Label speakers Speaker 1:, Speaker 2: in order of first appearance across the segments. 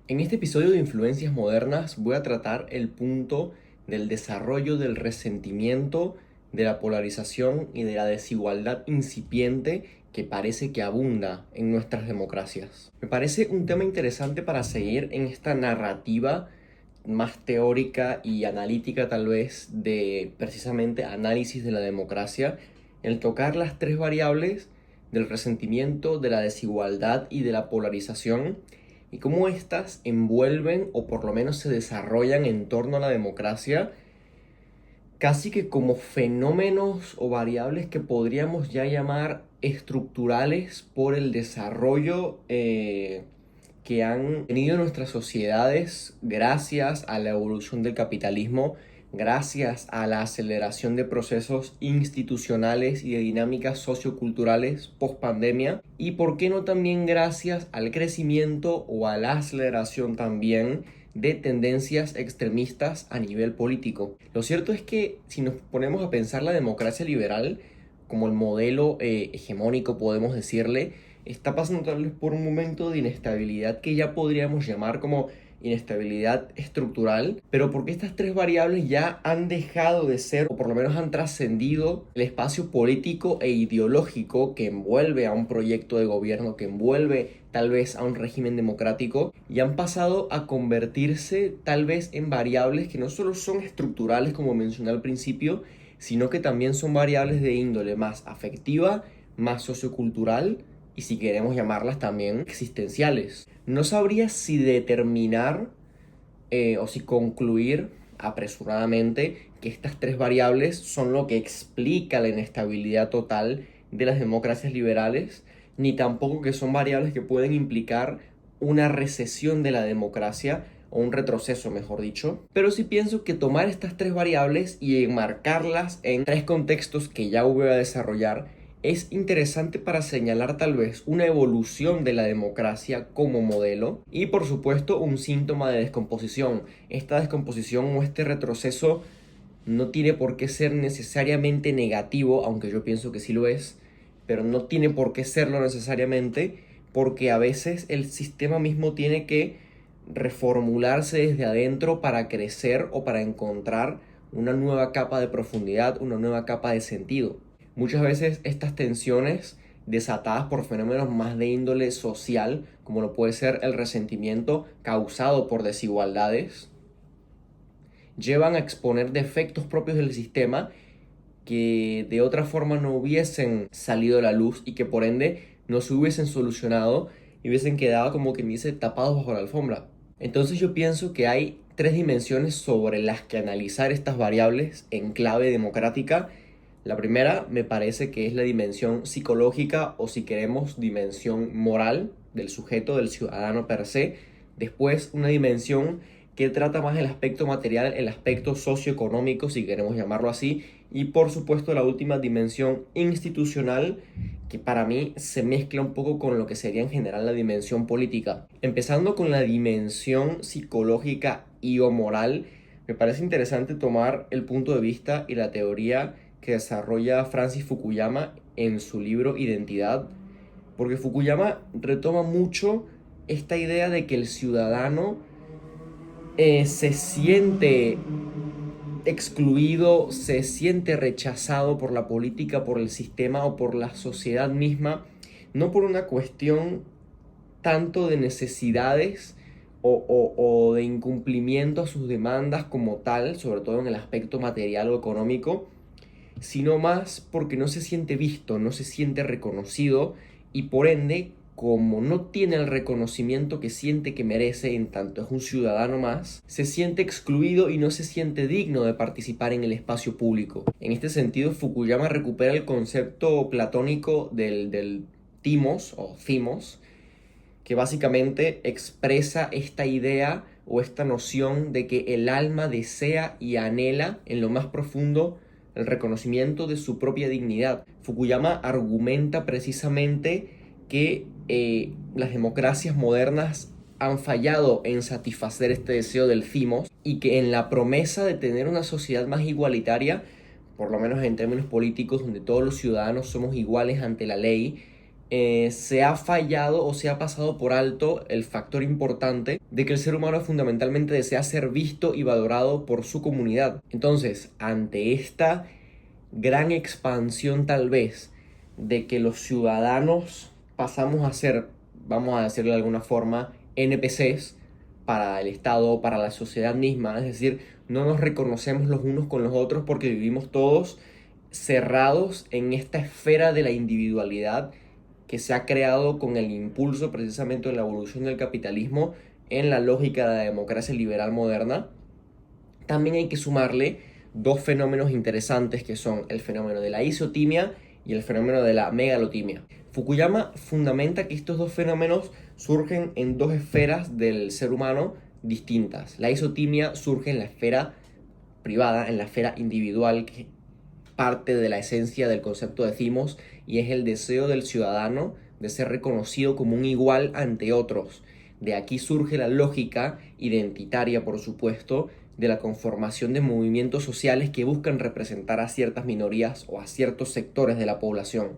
Speaker 1: En este episodio de Influencias Modernas voy a tratar el punto del desarrollo del resentimiento, de la polarización y de la desigualdad incipiente que parece que abunda en nuestras democracias. Me parece un tema interesante para seguir en esta narrativa más teórica y analítica tal vez de precisamente análisis de la democracia, el tocar las tres variables del resentimiento, de la desigualdad y de la polarización y cómo éstas envuelven o por lo menos se desarrollan en torno a la democracia casi que como fenómenos o variables que podríamos ya llamar estructurales por el desarrollo que han tenido nuestras sociedades gracias a la evolución del capitalismo, gracias a la aceleración de procesos institucionales y de dinámicas socioculturales post pandemia, y por qué no también gracias al crecimiento o a la aceleración también de tendencias extremistas a nivel político. Lo cierto es que si nos ponemos a pensar la democracia liberal como el modelo hegemónico, podemos decirle, está pasando tal vez por un momento de inestabilidad que ya podríamos llamar como inestabilidad estructural, pero porque estas tres variables ya han dejado de ser, o por lo menos han trascendido el espacio político e ideológico que envuelve a un proyecto de gobierno, que envuelve tal vez a un régimen democrático, y han pasado a convertirse tal vez en variables que no solo son estructurales como mencioné al principio, sino que también son variables de índole más afectiva, más sociocultural, y si queremos llamarlas también existenciales. No sabría si determinar o si concluir apresuradamente que estas tres variables son lo que explica la inestabilidad total de las democracias liberales, ni tampoco que son variables que pueden implicar una recesión de la democracia o un retroceso, mejor dicho. Pero sí pienso que tomar estas tres variables y enmarcarlas en tres contextos que ya voy a desarrollar es interesante para señalar tal vez una evolución de la democracia como modelo y por supuesto un síntoma de descomposición. Esta descomposición o este retroceso no tiene por qué ser necesariamente negativo, aunque yo pienso que sí lo es, pero no tiene por qué serlo necesariamente porque a veces el sistema mismo tiene que reformularse desde adentro para crecer o para encontrar una nueva capa de profundidad, una nueva capa de sentido. Muchas veces estas tensiones desatadas por fenómenos más de índole social, como lo puede ser el resentimiento causado por desigualdades, llevan a exponer defectos propios del sistema que de otra forma no hubiesen salido a la luz y que por ende no se hubiesen solucionado y hubiesen quedado como quien dice tapados bajo la alfombra. Entonces yo pienso que hay tres dimensiones sobre las que analizar estas variables en clave democrática. La primera me parece que es la dimensión psicológica o si queremos dimensión moral del sujeto, del ciudadano per se. Después una dimensión que trata más el aspecto material, el aspecto socioeconómico, si queremos llamarlo así. Y por supuesto la última dimensión institucional, que para mí se mezcla un poco con lo que sería en general la dimensión política. Empezando con la dimensión psicológica y o moral, me parece interesante tomar el punto de vista y la teoría que desarrolla Francis Fukuyama en su libro Identidad, porque Fukuyama retoma mucho esta idea de que el ciudadano se siente excluido, se siente rechazado por la política, por el sistema o por la sociedad misma, no por una cuestión tanto de necesidades o de incumplimiento a sus demandas como tal, sobre todo en el aspecto material o económico, sino más porque no se siente visto, no se siente reconocido y por ende, como no tiene el reconocimiento que siente que merece en tanto es un ciudadano más, se siente excluido y no se siente digno de participar en el espacio público. En este sentido, Fukuyama recupera el concepto platónico del timos o thimos, que básicamente expresa esta idea o esta noción de que el alma desea y anhela en lo más profundo el reconocimiento de su propia dignidad. Fukuyama argumenta precisamente que las democracias modernas han fallado en satisfacer este deseo del thimos y que en la promesa de tener una sociedad más igualitaria, por lo menos en términos políticos, donde todos los ciudadanos somos iguales ante la ley, se ha fallado o se ha pasado por alto el factor importante de que el ser humano fundamentalmente desea ser visto y valorado por su comunidad. Entonces, ante esta gran expansión tal vez de que los ciudadanos pasamos a ser, vamos a decirlo de alguna forma, NPCs para el Estado, para la sociedad misma, es decir, no nos reconocemos los unos con los otros porque vivimos todos cerrados en esta esfera de la individualidad que se ha creado con el impulso precisamente de la evolución del capitalismo en la lógica de la democracia liberal moderna. También hay que sumarle dos fenómenos interesantes que son el fenómeno de la isotimia y el fenómeno de la megalotimia. Fukuyama fundamenta que estos dos fenómenos surgen en dos esferas del ser humano distintas. La isotimia surge en la esfera privada, en la esfera individual, que parte de la esencia del concepto de thimos, y es el deseo del ciudadano de ser reconocido como un igual ante otros. De aquí surge la lógica identitaria, por supuesto, de la conformación de movimientos sociales que buscan representar a ciertas minorías o a ciertos sectores de la población,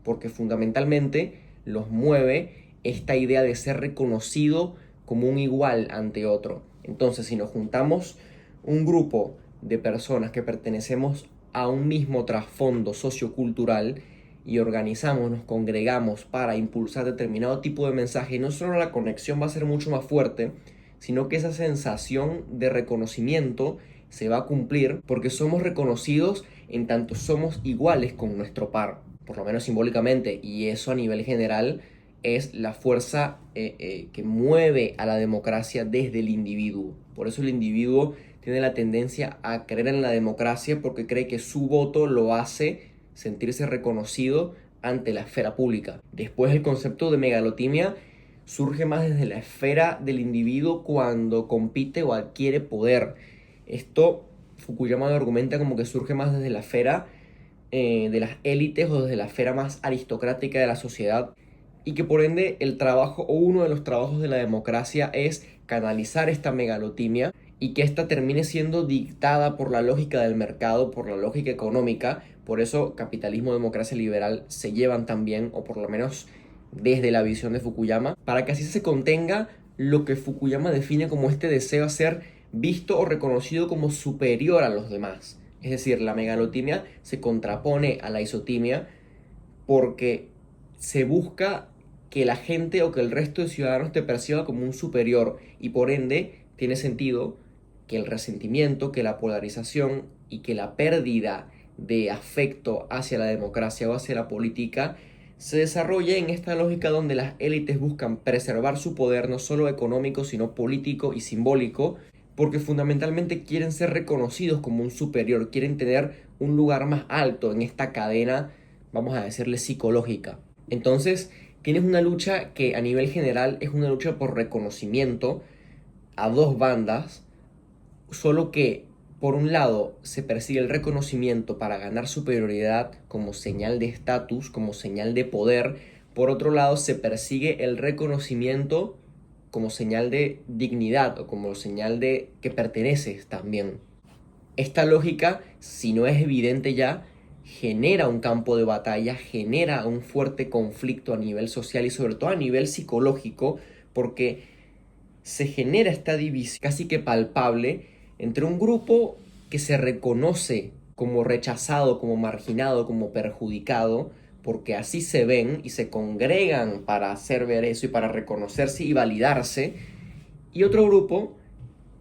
Speaker 1: porque fundamentalmente los mueve esta idea de ser reconocido como un igual ante otro. Entonces, si nos juntamos un grupo de personas que pertenecemos a un mismo trasfondo sociocultural y organizamos, nos congregamos para impulsar determinado tipo de mensaje, no solo la conexión va a ser mucho más fuerte, sino que esa sensación de reconocimiento se va a cumplir porque somos reconocidos en tanto somos iguales con nuestro par, por lo menos simbólicamente, y eso a nivel general es la fuerza que mueve a la democracia desde el individuo. Por eso el individuo tiene la tendencia a creer en la democracia porque cree que su voto lo hace sentirse reconocido ante la esfera pública. Después el concepto de megalotimia surge más desde la esfera del individuo cuando compite o adquiere poder. Esto Fukuyama lo argumenta como que surge más desde la esfera de las élites o desde la esfera más aristocrática de la sociedad, y que por ende el trabajo o uno de los trabajos de la democracia es canalizar esta megalotimia y que ésta termine siendo dictada por la lógica del mercado, por la lógica económica. Por eso capitalismo, democracia liberal se llevan también, o por lo menos desde la visión de Fukuyama, para que así se contenga lo que Fukuyama define como este deseo a ser visto o reconocido como superior a los demás. Es decir, la megalotimia se contrapone a la isotimia porque se busca que la gente o que el resto de ciudadanos te perciba como un superior, y por ende tiene sentido que el resentimiento, que la polarización y que la pérdida de afecto hacia la democracia o hacia la política se desarrolle en esta lógica donde las élites buscan preservar su poder no solo económico sino político y simbólico, porque fundamentalmente quieren ser reconocidos como un superior, quieren tener un lugar más alto en esta cadena, vamos a decirle, psicológica. Entonces tienes una lucha que a nivel general es una lucha por reconocimiento a dos bandas, solo que por un lado se persigue el reconocimiento para ganar superioridad como señal de estatus, como señal de poder. Por otro lado se persigue el reconocimiento como señal de dignidad o como señal de que perteneces también. Esta lógica, si no es evidente ya, genera un campo de batalla, genera un fuerte conflicto a nivel social y sobre todo a nivel psicológico, porque se genera esta división casi que palpable entre un grupo que se reconoce como rechazado, como marginado, como perjudicado, porque así se ven y se congregan para hacer ver eso y para reconocerse y validarse, y otro grupo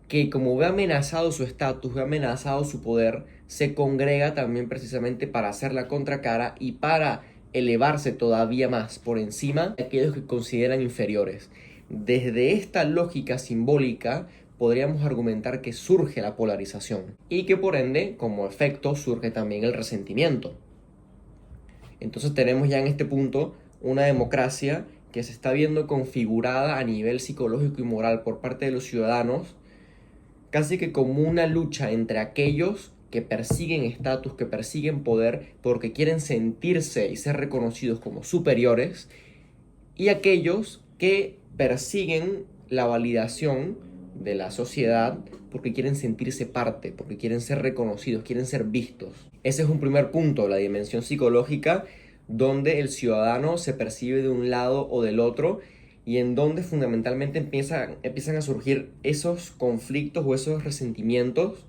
Speaker 1: que como ve amenazado su estatus, ve amenazado su poder, se congrega también precisamente para hacer la contracara y para elevarse todavía más por encima de aquellos que consideran inferiores. Desde esta lógica simbólica podríamos argumentar que surge la polarización y que por ende, como efecto, surge también el resentimiento. Entonces tenemos ya en este punto una democracia que se está viendo configurada a nivel psicológico y moral por parte de los ciudadanos, casi que como una lucha entre aquellos que persiguen estatus, que persiguen poder porque quieren sentirse y ser reconocidos como superiores, y aquellos que persiguen la validación de la sociedad porque quieren sentirse parte, porque quieren ser reconocidos, quieren ser vistos. Ese es un primer punto, la dimensión psicológica donde el ciudadano se percibe de un lado o del otro y en donde fundamentalmente empiezan a surgir esos conflictos o esos resentimientos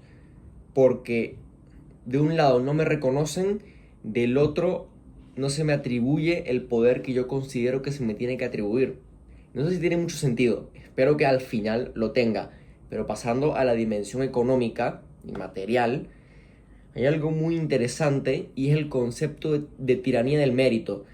Speaker 1: porque de un lado no me reconocen, del otro no se me atribuye el poder que yo considero que se me tiene que atribuir. No sé si tiene mucho sentido, espero que al final lo tenga, pero pasando a la dimensión económica y material, hay algo muy interesante y es el concepto de tiranía del mérito.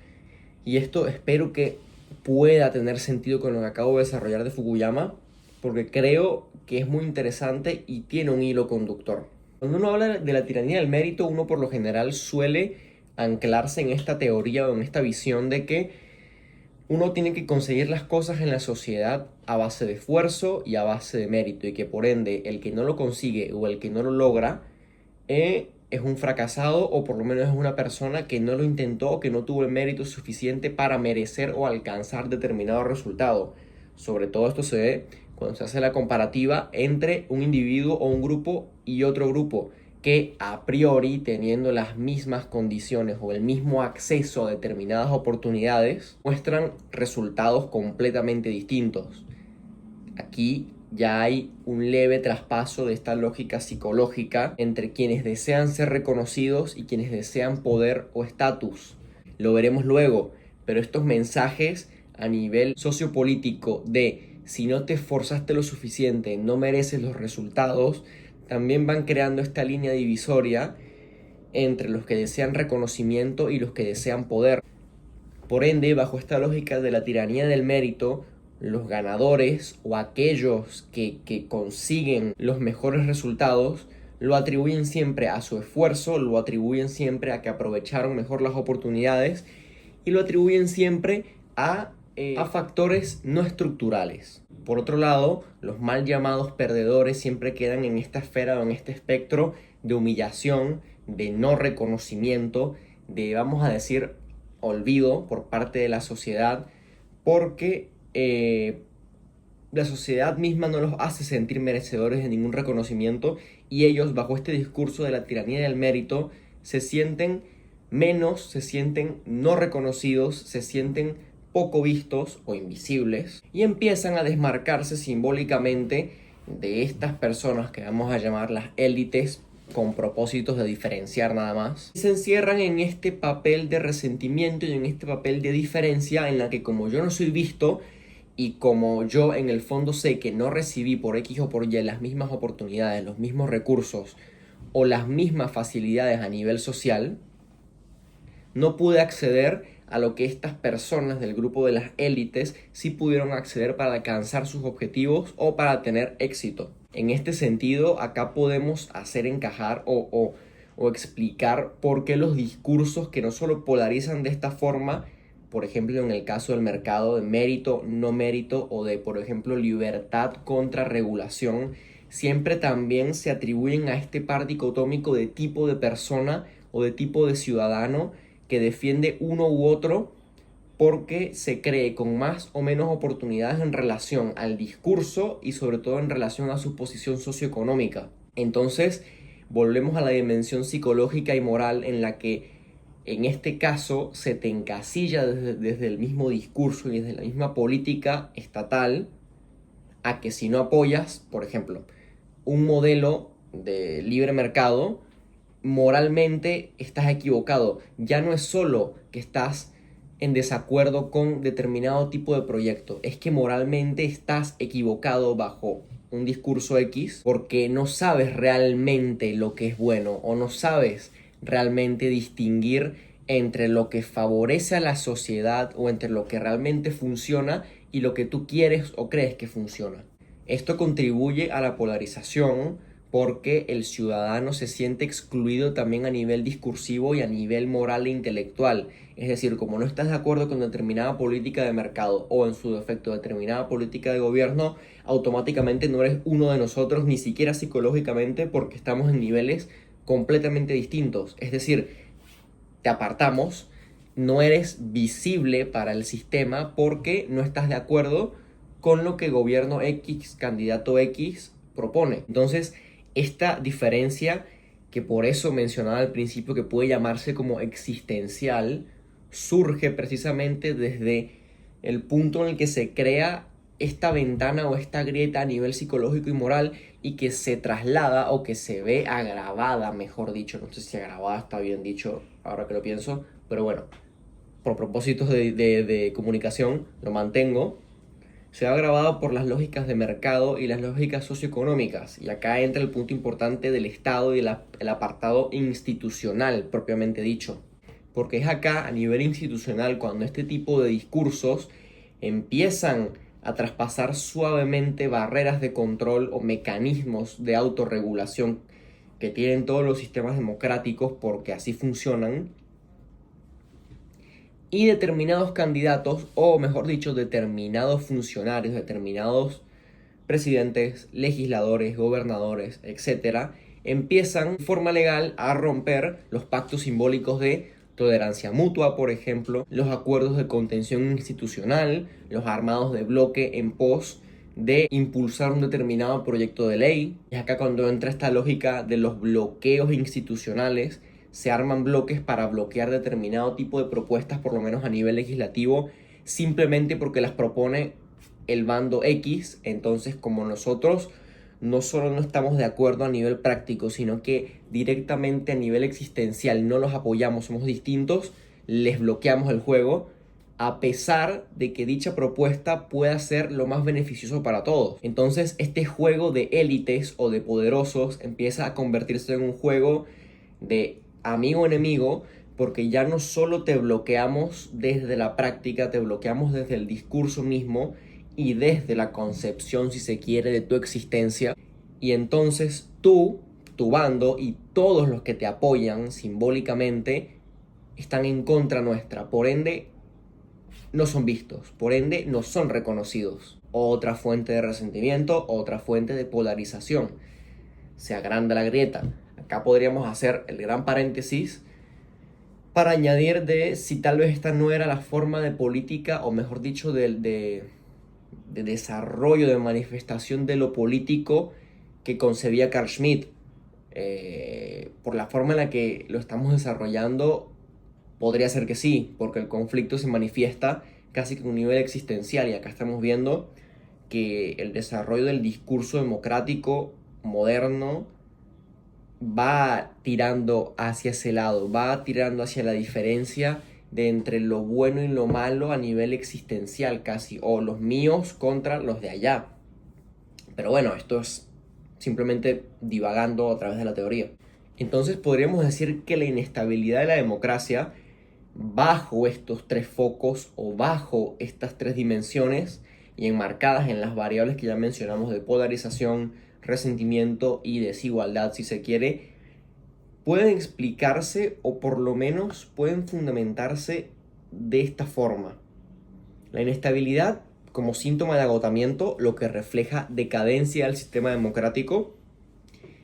Speaker 1: Y esto espero que pueda tener sentido con lo que acabo de desarrollar de Fukuyama, porque creo que es muy interesante y tiene un hilo conductor. Cuando uno habla de la tiranía del mérito, uno por lo general suele anclarse en esta teoría o en esta visión de que uno tiene que conseguir las cosas en la sociedad a base de esfuerzo y a base de mérito, y que por ende el que no lo consigue o el que no lo logra es un fracasado, o por lo menos es una persona que no lo intentó o que no tuvo el mérito suficiente para merecer o alcanzar determinado resultado. Sobre todo esto se ve cuando se hace la comparativa entre un individuo o un grupo y otro grupo que a priori, teniendo las mismas condiciones o el mismo acceso a determinadas oportunidades, muestran resultados completamente distintos. Aquí ya hay un leve traspaso de esta lógica psicológica entre quienes desean ser reconocidos y quienes desean poder o estatus. Lo veremos luego, pero estos mensajes a nivel sociopolítico de si no te esforzaste lo suficiente, no mereces los resultados, también van creando esta línea divisoria entre los que desean reconocimiento y los que desean poder. Por ende, bajo esta lógica de la tiranía del mérito, los ganadores o aquellos que consiguen los mejores resultados lo atribuyen siempre a su esfuerzo, lo atribuyen siempre a que aprovecharon mejor las oportunidades y lo atribuyen siempre a factores no estructurales. Por otro lado, los mal llamados perdedores siempre quedan en esta esfera o en este espectro de humillación, de no reconocimiento, de, vamos a decir, olvido por parte de la sociedad, porque la sociedad misma no los hace sentir merecedores de ningún reconocimiento y ellos, bajo este discurso de la tiranía del mérito, se sienten menos, se sienten no reconocidos, se sienten poco vistos o invisibles y empiezan a desmarcarse simbólicamente de estas personas que vamos a llamar las élites con propósitos de diferenciar nada más. Se encierran en este papel de resentimiento y en este papel de diferencia en la que como yo no soy visto y como yo en el fondo sé que no recibí por X o por Y las mismas oportunidades, los mismos recursos o las mismas facilidades a nivel social, no pude acceder a lo que estas personas del grupo de las élites sí pudieron acceder para alcanzar sus objetivos o para tener éxito. En este sentido, acá podemos hacer encajar o explicar por qué los discursos que no solo polarizan de esta forma, por ejemplo en el caso del mercado de mérito, no mérito o de, por ejemplo, libertad contra regulación, siempre también se atribuyen a este par dicotómico de tipo de persona o de tipo de ciudadano que defiende uno u otro porque se cree con más o menos oportunidades en relación al discurso y sobre todo en relación a su posición socioeconómica. Entonces, volvemos a la dimensión psicológica y moral en la que en este caso se te encasilla desde el mismo discurso y desde la misma política estatal a que si no apoyas, por ejemplo, un modelo de libre mercado, moralmente estás equivocado. Ya no es solo que estás en desacuerdo con determinado tipo de proyecto, es que moralmente estás equivocado bajo un discurso X porque no sabes realmente lo que es bueno o no sabes realmente distinguir entre lo que favorece a la sociedad o entre lo que realmente funciona y lo que tú quieres o crees que funciona. Esto contribuye a la polarización porque el ciudadano se siente excluido también a nivel discursivo y a nivel moral e intelectual. Es decir, como no estás de acuerdo con determinada política de mercado o en su defecto determinada política de gobierno, automáticamente no eres uno de nosotros, ni siquiera psicológicamente, porque estamos en niveles completamente distintos. Es decir, te apartamos, no eres visible para el sistema porque no estás de acuerdo con lo que gobierno X, candidato X propone. Entonces, esta diferencia, que por eso mencionaba al principio que puede llamarse como existencial, surge precisamente desde el punto en el que se crea esta ventana o esta grieta a nivel psicológico y moral y que se traslada o que se ve agravada, mejor dicho, no sé si agravada está bien dicho ahora que lo pienso, pero bueno, por propósitos de comunicación lo mantengo, se ha agravado por las lógicas de mercado y las lógicas socioeconómicas. Y acá entra el punto importante del Estado y el apartado institucional propiamente dicho. Porque es acá a nivel institucional cuando este tipo de discursos empiezan a traspasar suavemente barreras de control o mecanismos de autorregulación que tienen todos los sistemas democráticos porque así funcionan, y determinados candidatos, o mejor dicho, determinados funcionarios, determinados presidentes, legisladores, gobernadores, etcétera, empiezan de forma legal a romper los pactos simbólicos de tolerancia mutua, por ejemplo, los acuerdos de contención institucional, los armados de bloque en pos de impulsar un determinado proyecto de ley. Y acá cuando entra esta lógica de los bloqueos institucionales, se arman bloques para bloquear determinado tipo de propuestas, por lo menos a nivel legislativo, simplemente porque las propone el bando X. Entonces, como nosotros no solo no estamos de acuerdo a nivel práctico, sino que directamente a nivel existencial no los apoyamos, somos distintos, les bloqueamos el juego, a pesar de que dicha propuesta pueda ser lo más beneficioso para todos. Entonces, este juego de élites o de poderosos empieza a convertirse en un juego de amigo-enemigo, porque ya no solo te bloqueamos desde la práctica, te bloqueamos desde el discurso mismo y desde la concepción, si se quiere, de tu existencia. Y entonces tú, tu bando y todos los que te apoyan simbólicamente están en contra nuestra. Por ende, no son vistos. Por ende, no son reconocidos. Otra fuente de resentimiento, otra fuente de polarización. Se agranda la grieta. Acá podríamos hacer el gran paréntesis para añadir de si tal vez esta no era la forma de política, o mejor dicho, de desarrollo, de manifestación de lo político que concebía Carl Schmitt. Por la forma en la que lo estamos desarrollando, podría ser que sí, porque el conflicto se manifiesta casi que a un nivel existencial, y acá estamos viendo que el desarrollo del discurso democrático moderno va tirando hacia ese lado, va tirando hacia la diferencia de entre lo bueno y lo malo a nivel existencial casi, o los míos contra los de allá. Pero bueno, esto es simplemente divagando a través de la teoría. Entonces podríamos decir que la inestabilidad de la democracia, bajo estos tres focos o bajo estas tres dimensiones y enmarcadas en las variables que ya mencionamos de polarización, resentimiento y desigualdad, si se quiere, pueden explicarse o por lo menos pueden fundamentarse de esta forma. La inestabilidad como síntoma de agotamiento, lo que refleja decadencia del sistema democrático.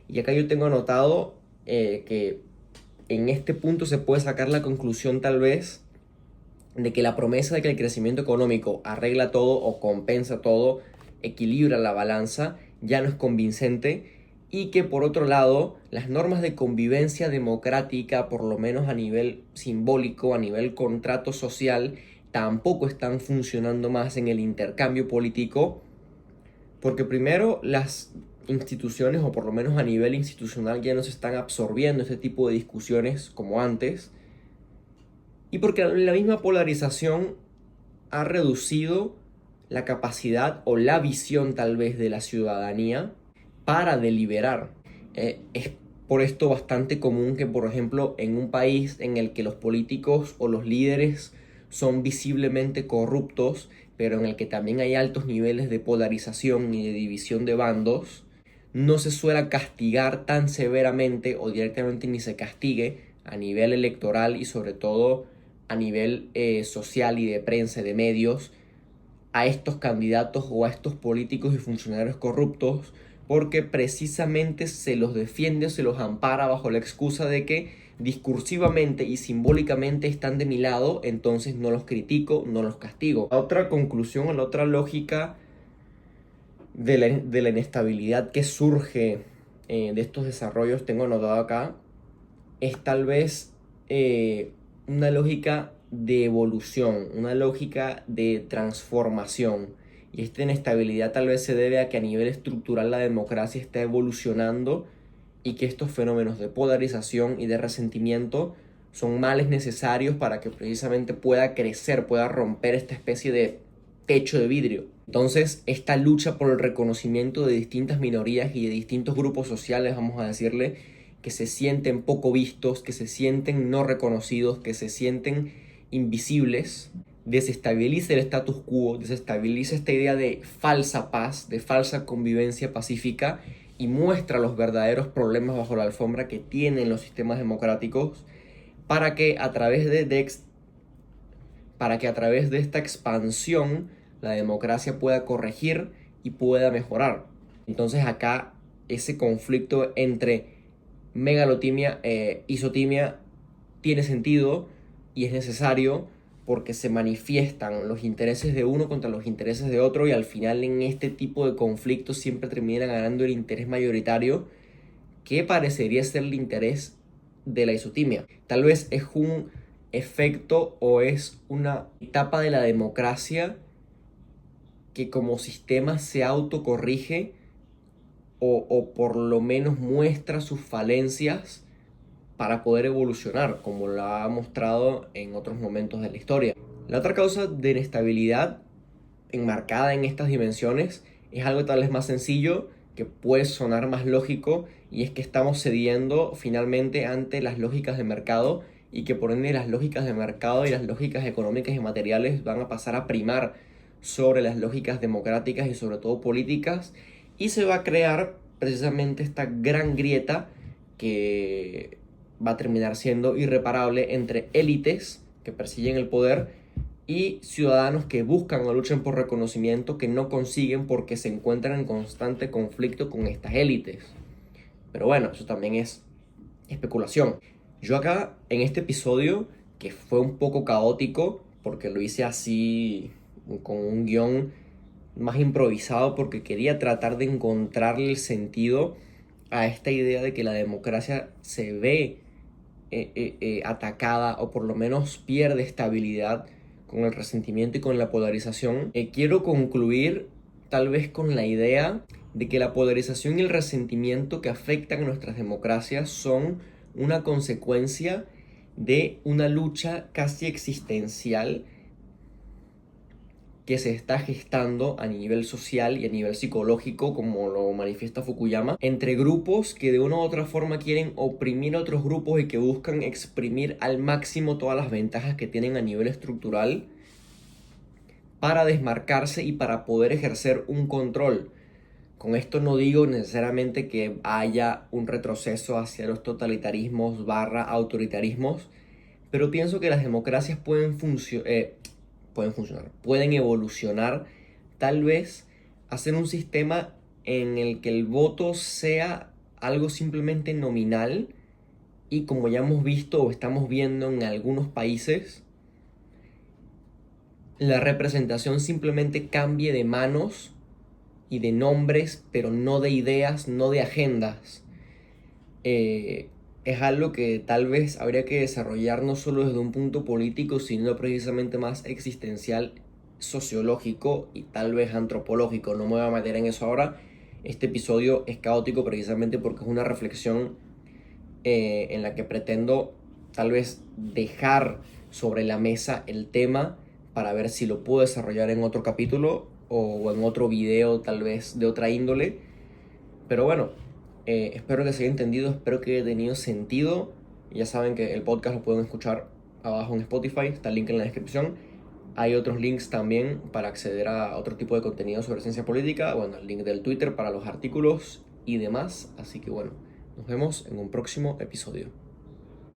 Speaker 1: Y acá yo tengo anotado que en este punto se puede sacar la conclusión tal vez de que la promesa de que el crecimiento económico arregla todo o compensa todo, equilibra la balanza, ya no es convincente, y que por otro lado las normas de convivencia democrática, por lo menos a nivel simbólico, a nivel contrato social, tampoco están funcionando más en el intercambio político, porque primero las instituciones, o por lo menos a nivel institucional, ya no se están absorbiendo este tipo de discusiones como antes, y porque la misma polarización ha reducido la capacidad o la visión tal vez de la ciudadanía para deliberar. Es por esto bastante común que, por ejemplo, en un país en el que los políticos o los líderes son visiblemente corruptos, pero en el que también hay altos niveles de polarización y de división de bandos, no se suele castigar tan severamente o directamente ni se castigue a nivel electoral y sobre todo a nivel social y de prensa y de medios a estos candidatos o a estos políticos y funcionarios corruptos, porque precisamente se los defiende o se los ampara bajo la excusa de que discursivamente y simbólicamente están de mi lado, entonces no los critico, no los castigo. La otra conclusión o la otra lógica de la inestabilidad que surge de estos desarrollos, tengo anotado acá, es tal vez una lógica de evolución, una lógica de transformación. Y esta inestabilidad tal vez se debe a que a nivel estructural la democracia está evolucionando y que estos fenómenos de polarización y de resentimiento son males necesarios para que precisamente pueda crecer, pueda romper esta especie de techo de vidrio. Entonces, esta lucha por el reconocimiento de distintas minorías y de distintos grupos sociales, vamos a decirle, que se sienten poco vistos, que se sienten no reconocidos, que se sienten invisibles, desestabiliza el status quo, desestabiliza esta idea de falsa paz, de falsa convivencia pacífica y muestra los verdaderos problemas bajo la alfombra que tienen los sistemas democráticos para que a través de esta expansión la democracia pueda corregir y pueda mejorar. Entonces acá ese conflicto entre megalotimia e isotimia tiene sentido y es necesario porque se manifiestan los intereses de uno contra los intereses de otro y al final en este tipo de conflictos siempre termina ganando el interés mayoritario que parecería ser el interés de la isotimia. Tal vez es un efecto o es una etapa de la democracia que como sistema se autocorrige o por lo menos muestra sus falencias para poder evolucionar, como lo ha mostrado en otros momentos de la historia. La otra causa de inestabilidad enmarcada en estas dimensiones es algo tal vez más sencillo, que puede sonar más lógico, y es que estamos cediendo finalmente ante las lógicas de mercado y que por ende las lógicas de mercado y las lógicas económicas y materiales van a pasar a primar sobre las lógicas democráticas y sobre todo políticas, y se va a crear precisamente esta gran grieta que va a terminar siendo irreparable entre élites que persiguen el poder y ciudadanos que buscan o luchan por reconocimiento que no consiguen porque se encuentran en constante conflicto con estas élites. Pero bueno, eso también es especulación. Yo acá, en este episodio, que fue un poco caótico, porque lo hice así, con un guión más improvisado, porque quería tratar de encontrarle el sentido a esta idea de que la democracia se ve atacada o por lo menos pierde estabilidad con el resentimiento y con la polarización. Quiero concluir tal vez con la idea de que la polarización y el resentimiento que afectan a nuestras democracias son una consecuencia de una lucha casi existencial que se está gestando a nivel social y a nivel psicológico, como lo manifiesta Fukuyama, entre grupos que de una u otra forma quieren oprimir a otros grupos y que buscan exprimir al máximo todas las ventajas que tienen a nivel estructural para desmarcarse y para poder ejercer un control. Con esto no digo necesariamente que haya un retroceso hacia los totalitarismos / autoritarismos, pero pienso que las democracias pueden funcionar, pueden evolucionar, tal vez hacer un sistema en el que el voto sea algo simplemente nominal y, como ya hemos visto o estamos viendo en algunos países, la representación simplemente cambie de manos y de nombres, pero no de ideas, no de agendas. Es algo que tal vez habría que desarrollar no solo desde un punto político, sino precisamente más existencial, sociológico y tal vez antropológico. No me voy a meter en eso ahora. Este episodio es caótico precisamente porque es una reflexión en la que pretendo tal vez dejar sobre la mesa el tema para ver si lo puedo desarrollar en otro capítulo o en otro video tal vez de otra índole. Pero bueno, espero que se haya entendido, espero que haya tenido sentido. Ya saben que el podcast lo pueden escuchar abajo en Spotify, está el link en la descripción. Hay otros links también para acceder a otro tipo de contenido sobre ciencia política. Bueno, el link del Twitter para los artículos y demás. Así que bueno, nos vemos en un próximo episodio.